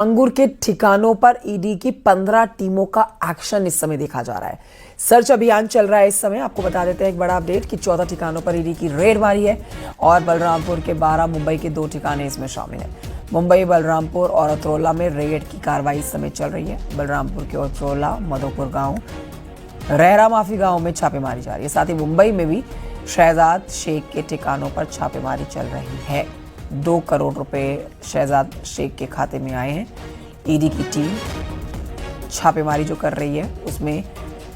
अंगूर के ठिकानों पर ईडी की 15 टीमों का एक्शन इस समय देखा जा रहा है। सर्च अभियान चल रहा है इस समय। आपको बता देते हैं एक बड़ा अपडेट कि 14 ठिकानों पर ईडी की रेड मारी है और बलरामपुर के 12, मुंबई के 2 ठिकाने इसमें शामिल हैं। मुंबई, बलरामपुर और अतरौला में रेड की कार्रवाई इस समय चल रही है। बलरामपुर के अतरौला, मधोपुर गांव, रहरा माफी गांव में छापेमारी जारी है। साथ ही मुंबई में भी शहजाद शेख के ठिकानों पर छापेमारी चल रही है। 2 करोड़ रुपए शहजाद शेख के खाते में आए हैं। ईडी की टीम छापेमारी जो कर रही है उसमें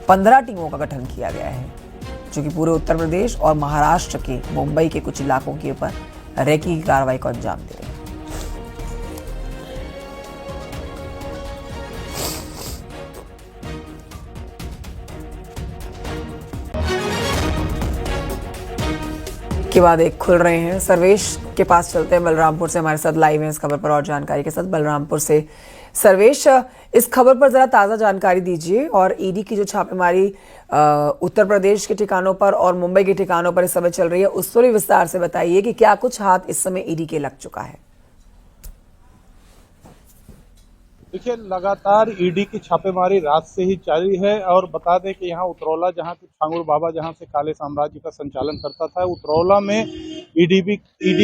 15 टीमों का गठन किया गया है, जो कि पूरे उत्तर प्रदेश और महाराष्ट्र के मुंबई के कुछ इलाकों के ऊपर रेकी की कार्रवाई को अंजाम दे रही है। के बाद एक खुल रहे हैं। सर्वेश के पास चलते हैं, बलरामपुर से हमारे साथ लाइव हैं इस खबर पर और जानकारी के साथ। बलरामपुर से सर्वेश, इस खबर पर जरा ताजा जानकारी दीजिए और ईडी की जो छापेमारी उत्तर प्रदेश के ठिकानों पर और मुंबई के ठिकानों पर इस समय चल रही है, उस पर भी विस्तार से बताइए कि क्या कुछ हाथ इस समय ईडी के लग चुका है। देखिए, लगातार ईडी की छापेमारी रात से ही जारी है और बता दें कि यहाँ उतरौला, जहाँ के छांगुर बाबा जहाँ से काले साम्राज्य का संचालन करता था, उतरौला में ईडी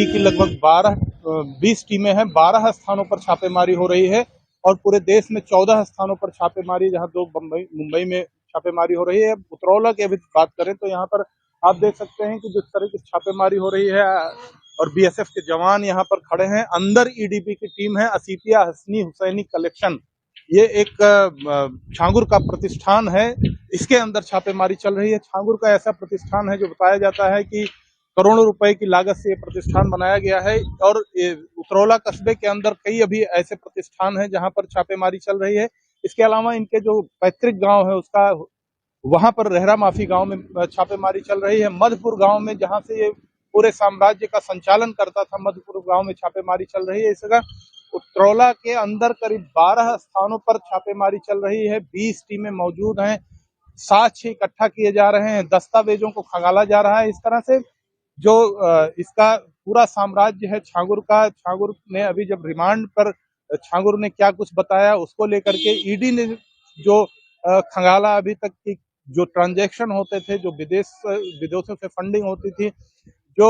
की लगभग 20 टीमें हैं। 12 स्थानों पर छापेमारी हो रही है और पूरे देश में 14 स्थानों पर छापेमारी, जहाँ 2 मुंबई में छापेमारी हो रही है। उतरौला की अभी बात करें तो यहाँ पर आप देख सकते हैं कि जिस तरह की छापेमारी हो रही है और बीएसएफ के जवान यहाँ पर खड़े हैं। अंदर ईडीपी की टीम है। असीपिया हसनी हुसैनी कलेक्शन, ये एक छांगुर का प्रतिष्ठान है, इसके अंदर छापेमारी चल रही है। छांगुर का ऐसा प्रतिष्ठान है जो बताया जाता है कि करोड़ों रुपए की लागत से ये प्रतिष्ठान बनाया गया है और उतरौला कस्बे के अंदर कई अभी ऐसे प्रतिष्ठान हैं जहां पर छापेमारी चल रही है। इसके अलावा इनके जो पैतृक गांव है उसका, वहां पर रहरा माफी गांव में छापेमारी चल रही है। मधुपुर गांव में, जहां से ये पूरे साम्राज्य का संचालन करता था, मधुपुर गांव में छापेमारी चल रही है। इस जगह उतरौला के अंदर करीब 12 स्थानों पर छापेमारी चल रही है। 20 टीमें मौजूद हैं। साक्ष्य इकट्ठा किए जा रहे हैं, दस्तावेजों को खंगाला जा रहा है। इस तरह से जो इसका पूरा साम्राज्य है छांगुर का, छांगुर ने अभी जब रिमांड पर छांगुर ने क्या कुछ बताया उसको लेकर के ईडी ने जो खंगाला, अभी तक की जो ट्रांजैक्शन होते थे, जो विदेशों से फंडिंग होती थी, जो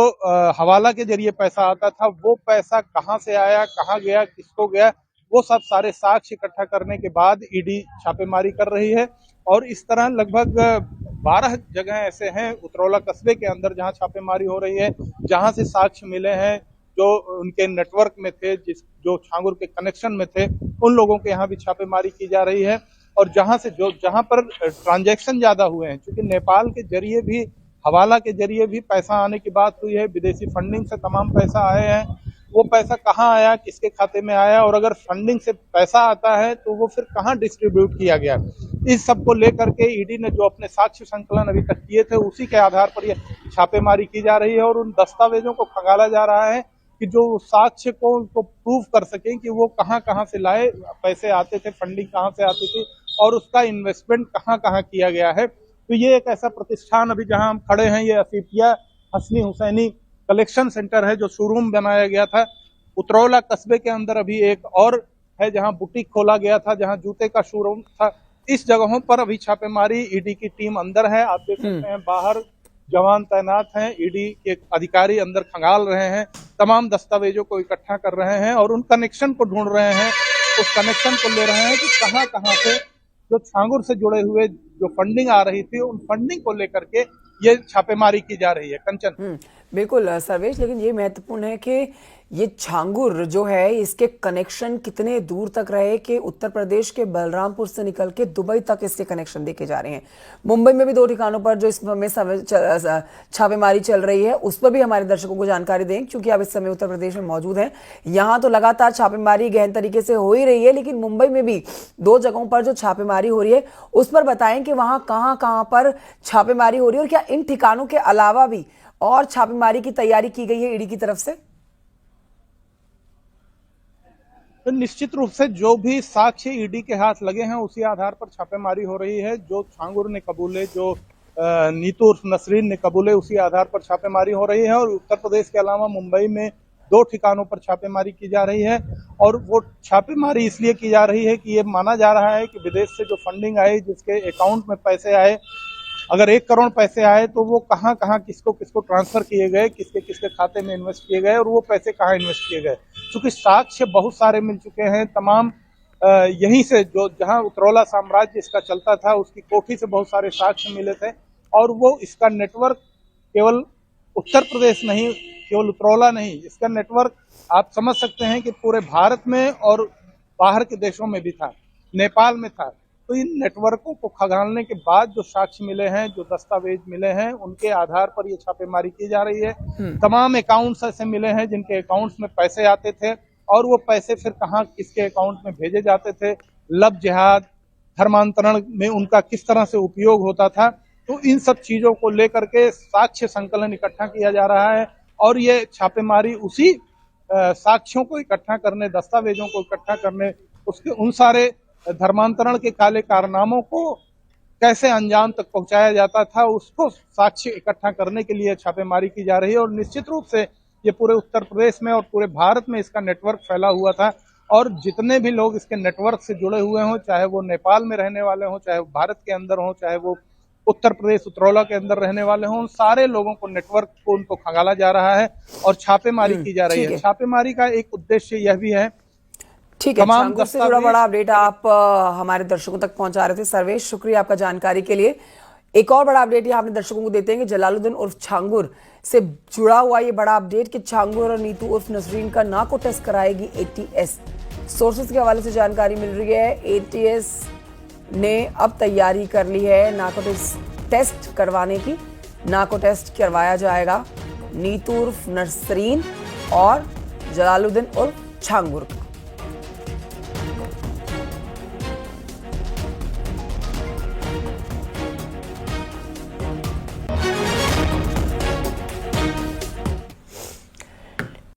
हवाला के जरिए पैसा आता था, वो पैसा कहां से आया, कहां गया, किसको गया, वो सब सारे साक्ष्य इकट्ठा करने के बाद ईडी छापेमारी कर रही है। और इस तरह लगभग 12 जगह ऐसे हैं उतरौला कस्बे के अंदर जहां छापेमारी हो रही है, जहां से साक्ष्य मिले हैं जो उनके नेटवर्क में थे, जो छांगुर के कनेक्शन में थे, उन लोगों के यहाँ भी छापेमारी की जा रही है। और जहां पर ट्रांजैक्शन ज्यादा हुए हैं, क्योंकि नेपाल के जरिए भी, हवाला के जरिए भी पैसा आने की बात हुई है, विदेशी फंडिंग से तमाम पैसा आए हैं, वो पैसा कहाँ आया, किसके खाते में आया, और अगर फंडिंग से पैसा आता है तो वो फिर कहाँ डिस्ट्रीब्यूट किया गया, इस सब को लेकर के ईडी ने जो अपने साक्ष्य संकलन अभी तक किए थे, उसी के आधार पर ये छापेमारी की जा रही है। और उन दस्तावेजों को खंगाला जा रहा है कि जो साक्ष्य को उनको प्रूव कर सकें कि वो कहाँ कहाँ से लाए, पैसे आते थे, फंडिंग कहाँ से आती थी और उसका इन्वेस्टमेंट कहाँ कहाँ किया गया है। तो ये एक ऐसा प्रतिष्ठान, अभी जहां हम खड़े हैं, ये असीपिया हसनी हुसैनी कलेक्शन सेंटर है जो शोरूम बनाया गया था। उतरौला कस्बे के अंदर अभी एक और है जहां बुटीक खोला गया था, जहां जूते का शोरूम था। इस जगहों पर अभी छापेमारी, ईडी की टीम अंदर है। आप देख सकते हैं बाहर जवान तैनात हैं, ईडी के अधिकारी अंदर खंगाल रहे हैं, तमाम दस्तावेजों को इकट्ठा कर रहे हैं और उन कनेक्शन को ढूंढ रहे हैं, उस कनेक्शन को ले रहे हैं कि कहाँ कहाँ से जो छांगुर से जुड़े हुए जो फंडिंग आ रही थी, उन फंडिंग को लेकर के ये छापेमारी की जा रही है। कंचन। बिल्कुल सर्वेश, लेकिन ये महत्वपूर्ण है कि ये छांगुर जो है, इसके कनेक्शन कितने दूर तक रहे कि उत्तर प्रदेश के बलरामपुर से निकल के दुबई तक इसके कनेक्शन देखे जा रहे हैं। मुंबई में भी 2 ठिकानों पर जो इस समय छापेमारी चल रही है, उस पर भी हमारे दर्शकों को जानकारी दें, क्योंकि आप इस समय उत्तर प्रदेश में मौजूद हैं। यहाँ तो लगातार छापेमारी गहन तरीके से हो ही रही है, लेकिन मुंबई में भी 2 जगहों पर जो छापेमारी हो रही है, उस पर बताएं कि वहां कहाँ कहाँ पर छापेमारी हो रही है और क्या इन ठिकानों के अलावा भी और छापेमारी की तैयारी की गई है ईडी की तरफ से। तो निश्चित रूप से जो भी साक्ष्य ईडी के हाथ लगे हैं उसी आधार पर छापेमारी हो रही है। जो छांगुर ने कबूले, जो नीतू उर्फ नसरीन ने कबूले, उसी आधार पर छापेमारी हो रही है। और उत्तर प्रदेश के अलावा मुंबई में 2 ठिकानों पर छापेमारी की जा रही है। और वो छापेमारी इसलिए की जा रही है कि ये माना जा रहा है कि विदेश से जो फंडिंग आई, जिसके अकाउंट में पैसे आए, अगर 1 करोड़ पैसे आए तो वो कहाँ कहाँ किसको किसको ट्रांसफर किए गए, किसके किसके खाते में इन्वेस्ट किए गए और वो पैसे कहाँ इन्वेस्ट किए गए। क्योंकि साक्ष्य बहुत सारे मिल चुके हैं, तमाम यहीं से जो जहां उतरौला साम्राज्य इसका चलता था उसकी कोठी से बहुत सारे साक्ष्य मिले थे। और वो इसका नेटवर्क केवल उत्तर प्रदेश नहीं, केवल उतरौला नहीं, इसका नेटवर्क आप समझ सकते हैं कि पूरे भारत में और बाहर के देशों में भी था, नेपाल में था। तो इन नेटवर्कों को खंगालने के बाद जो साक्ष्य मिले हैं, जो दस्तावेज मिले हैं, उनके आधार पर ये छापेमारी की जा रही है। तमाम अकाउंट्स ऐसे मिले हैं जिनके अकाउंट्स में पैसे आते थे और वो पैसे फिर कहाँ किसके अकाउंट में भेजे जाते थे, लब जिहाद, धर्मांतरण में उनका किस तरह से उपयोग होता था। तो इन सब चीजों को लेकर के साक्ष्य संकलन इकट्ठा किया जा रहा है और ये छापेमारी उसी साक्ष्यों को इकट्ठा करने, दस्तावेजों को इकट्ठा करने, उसके उन सारे धर्मांतरण के काले कारनामों को कैसे अंजाम तक पहुंचाया जाता था, उसको साक्ष्य इकट्ठा करने के लिए छापेमारी की जा रही है। और निश्चित रूप से ये पूरे उत्तर प्रदेश में और पूरे भारत में इसका नेटवर्क फैला हुआ था और जितने भी लोग इसके नेटवर्क से जुड़े हुए हों, चाहे वो नेपाल में रहने वाले हों, चाहे वो भारत के अंदर हों, चाहे वो उत्तर प्रदेश उतरौला के अंदर रहने वाले हों, उन सारे लोगों को नेटवर्क को उनको खंगाला जा रहा है और छापेमारी की जा रही है। छापेमारी का एक उद्देश्य यह भी है, ठीक है, छांगुर से जुड़ा बड़ा अपडेट आप हमारे दर्शकों तक पहुंचा रहे थे। सर्वेश, शुक्रिया आपका जानकारी के लिए। एक और बड़ा अपडेट यहाँ अपने दर्शकों को देते हैं कि जलालुद्दीन उर्फ छांगुर से जुड़ा हुआ ये बड़ा अपडेट कि छांगुर और नीतू उर्फ नसरीन का नार्को टेस्ट कराएगी एटीएस। सोर्सेज के हवाले से जानकारी मिल रही है, एटीएस ने अब तैयारी कर ली है नार्को टेस्ट करवाने की। नार्को टेस्ट करवाया जाएगा नीतू उर्फ नसरीन और जलालुद्दीन उर्फ छांगुर का।